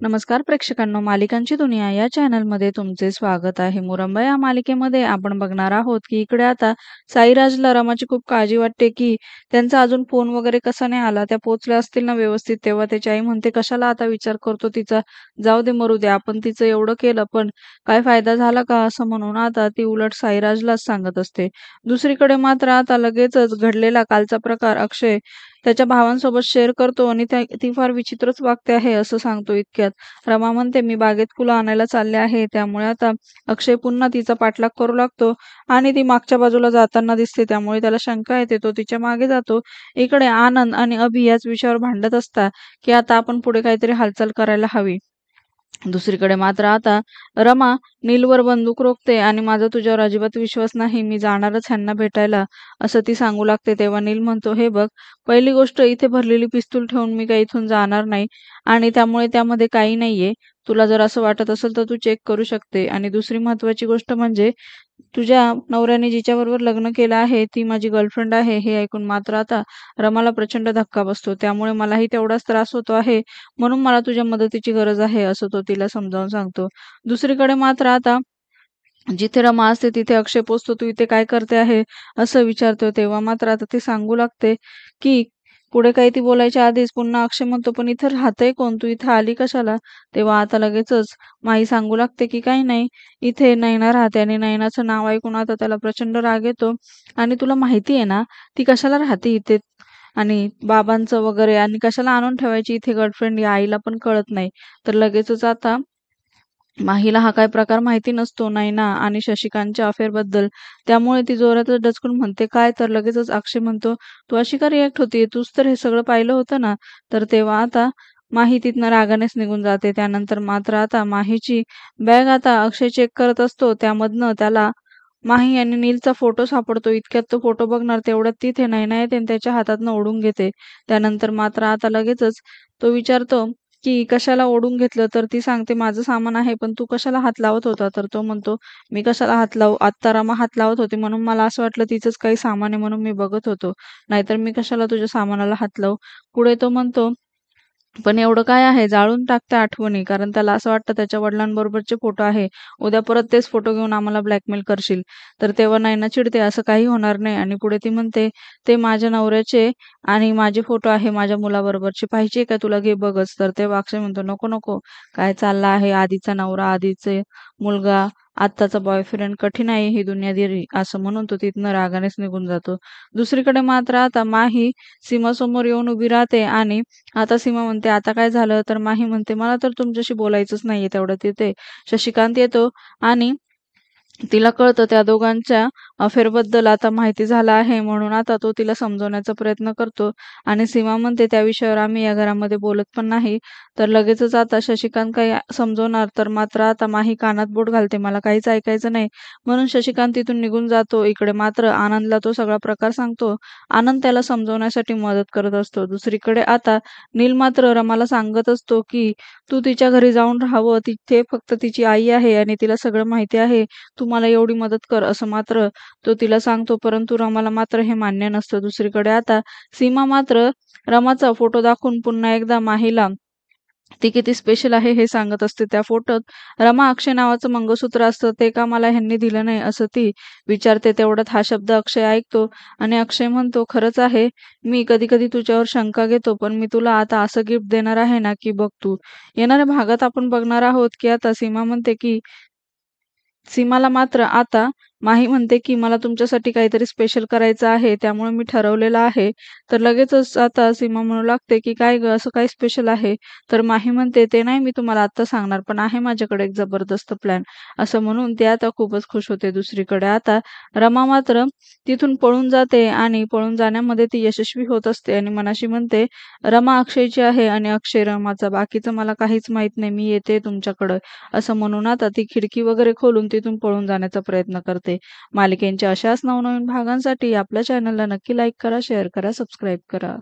नमस्कार प्रेक्षकांनो, मालिकांची दुनिया या चॅनलमध्ये तुमचे स्वागत आहे. मुरंबा या मालिकेमध्ये आपण बघणार आहोत की इकडे आता साईराजला रमाची खूप काळजी वाटते की त्यांचा अजून फोन वगैरे कसा नाही आला, त्या पोहोचल्या असतील ना व्यवस्थित. तेव्हा त्याची आई म्हणते, कशाला आता विचार करतो तिचा, जाऊ दे मरू दे, आपण तिचं एवढं केलं पण काय फायदा झाला का, असं म्हणून आता ती उलट साईराजलाच सांगत असते. दुसरीकडे मात्र आता लगेचच घडलेला कालचा प्रकार अक्षय त्याच्या भावांसोबत शेअर करतो आणि ती फार विचित्रच वागते आहे असं सांगतो. इतक्यात रमा म्हणते, मी बागेत फुलं आणायला चालले आहे. त्यामुळे आता अक्षय पुन्हा तिचा पाठलाग करू लागतो आणि ती मागच्या बाजूला जाताना दिसते. त्यामुळे त्याला शंका येते, तो तिच्या मागे जातो. इकडे आनंद आणि अभि याच विषयावर भांडत असतात की आता आपण पुढे काहीतरी हालचाल करायला हवी. दुसरीकडे मात्र आता रमा नीलवर बंदूक रोखते आणि माझा तुझ्यावर अजिबात विश्वास नाही, मी जाणारच ह्यांना भेटायला, असं ती सांगू लागते. तेव्हा नील म्हणतो, हे बघ, पहिली गोष्ट, इथे भरलेली पिस्तूल ठेवून मी काही इथून जाणार नाही आणि त्यामुळे त्यामध्ये काही नाहीये. तुला जर असं वाटत असेल तर तू चेक करू शकते. आणि दुसरी महत्वाची गोष्ट म्हणजे तुझ्या नवऱ्याने जिच्याबरोबर लग्न केलं आहे ती माझी गर्लफ्रेंड आहे. हे ऐकून मात्र आता रमाला प्रचंड धक्का बसतो. त्यामुळे मलाही तेवढाच त्रास होतो आहे, म्हणून मला तुझ्या मदतीची गरज आहे, असं तो तिला समजावून सांगतो. दुसरीकडे मात्र आता जिथे रमा असते तिथे अक्षय पोचतो. तू इथे काय करते आहे, असं विचारतो. तेव्हा मात्र आता ती सांगू लागते की पुढे काही ती बोलायच्या आधीच पुन्हा अक्षय म्हणतो, पण इथे राहतंय कोण, तू इथे आली कशाला. तेव्हा आता लगेचच माही सांगू लागते की काही नाही, इथे नैना राहते. आणि नैनाचं नाव ऐकून आता त्याला प्रचंड राग येतो. आणि तुला माहिती आहे ना ती कशाला राहते इथे, आणि बाबांचं वगैरे, आणि कशाला आणून ठेवायची इथे गर्लफ्रेंड, या आईला पण कळत नाही. तर लगेचच आता माहीला हा काय प्रकार माहिती नसतो नैना आणि शशिकांतच्या अफेअरबद्दल. त्यामुळे ती जोरातच डचकून म्हणते, काय. तर लगेचच अक्षय म्हणतो, तू अशी का रिॲक्ट होती, तूच तर हे सगळं पाहिलं होतं ना. तर तेव्हा आता माही तिथनं रागानेच निघून जाते. त्यानंतर मात्र आता माहीची बॅग आता अक्षय चेक करत असतो. त्यामधनं त्याला माही आणि नीलचा फोटो सापडतो. इतक्यात तो फोटो बघणार तेवढ्यात तिथे नैना येते आणि त्याच्या हातातनं ओढून घेते. त्यानंतर मात्र आता लगेचच तो विचारतो की कशाला ओढून घेतलं. तर ती सांगते, माझं सामान आहे, पण तू कशाला हात लावत होता. तर तो म्हणतो, मी कशाला हात लावू, आत्ता रमा हात लावत होती म्हणून मला असं वाटलं तिचंच काही सामान आहे म्हणून मी बघत होतो, नाहीतर मी कशाला तुझ्या सामानाला हात लावू. पुढे तो म्हणतो, पण एवढं काय आहे, जाळून टाकते आठवणी, कारण त्याला असं वाटतं त्याच्या वडिलांबरोबरचे फोटो आहे, उद्या परत तेच फोटो घेऊन आम्हाला ब्लॅकमेल करशील. तर तेव्हा नैना चिडते, असं काही होणार नाही. आणि पुढे ती म्हणते, ते माझ्या नवऱ्याचे आणि माझे फोटो आहे माझ्या मुलाबरोबरचे, पाहिजे का तुला, घे बघच. तर तेव्हा अक्षय म्हणतो, नको नको, काय चालला आहे, आधीचा नवरा, आधीचे मुलगा, आत्ताचा बॉयफ्रेंड, कठीण आहे ही दुनियादारी, असं म्हणून तो तिथनं रागानेच निघून जातो. दुसरीकडे मात्र आता माही सीमासमोर येऊन उभी राहते आणि आता सीमा म्हणते, आता काय झालं. तर माही म्हणते, मला तर तुमच्याशी बोलायचंच नाहीये. तेवढं तिथे शशिकांत येतो आणि तिला कळतं त्या दोघांच्या अफेअरबद्दल आता माहिती झालं आहे, म्हणून आता तो तिला समजवण्याचा प्रयत्न करतो. आणि सीमा म्हणते, त्या विषयावर आम्ही या घरामध्ये बोलत पण नाही. तर लगेचच आता शशिकांत काही समजवणार, तर मात्र आता माही कानात बोट घालते, मला काहीच ऐकायचं नाही, म्हणून शशिकांत तिथून निघून जातो. इकडे मात्र आनंदला तो सगळा प्रकार सांगतो. आनंद त्याला समजवण्यासाठी मदत करत असतो. दुसरीकडे आता नील मात्र रमाला सांगत असतो की तू तिच्या घरी जाऊन राहावं, तिथे फक्त तिची आई आहे आणि तिला सगळं माहिती आहे, तू मला एवढी मदत कर, असं मात्र तो तिला सांगतो. परंतु रमाला मात्र हे मान्य नसतं. दुसरीकडे आता सीमा मात्र रमाचा फोटो दाखवून पुन्हा एकदा माहीला ती किती स्पेशल आहे हे सांगत असते. त्या फोटोत रमा अक्षय नावाचं मंगळसूत्र असतं, ते का मला ह्यांनी दिलं नाही, असं ती विचारते. तेवढ्यात हा शब्द अक्षय ऐकतो आणि अक्षय म्हणतो, खरंच आहे, मी कधी कधी तुझ्यावर शंका घेतो, पण मी तुला आता असं गिफ्ट देणार आहे ना की बघ तू. येणाऱ्या भागात आपण बघणार आहोत की आता सीमा म्हणते की सीमाला मात्र आता माही म्हणते की मला तुमच्यासाठी काहीतरी स्पेशल करायचं आहे, त्यामुळे मी ठरवलेलं आहे. तर लगेचच आता सीमा म्हणू लागते की काय ग, असं काय स्पेशल आहे. तर माही म्हणते, ते नाही मी तुम्हाला आत्ता सांगणार, पण आहे माझ्याकडे एक जबरदस्त प्लॅन, असं म्हणून ती आता खूपच खुश होते. दुसरीकडे आता रमा मात्र तिथून पळून जाते आणि पळून जाण्यामध्ये ती यशस्वी होत असते आणि मनाशी म्हणते, रमा अक्षयची आहे आणि अक्षय रमाचा, बाकीचं मला काहीच माहित नाही, मी येते तुमच्याकडं, असं म्हणून आता ती खिडकी वगैरे खोलून तिथून पळून जाण्याचा प्रयत्न करते. मालिकेच्या अशाच नवनवीन भागांसाठी आपल्या चॅनलला नक्की लाईक करा, शेअर करा, सबस्क्राईब करा.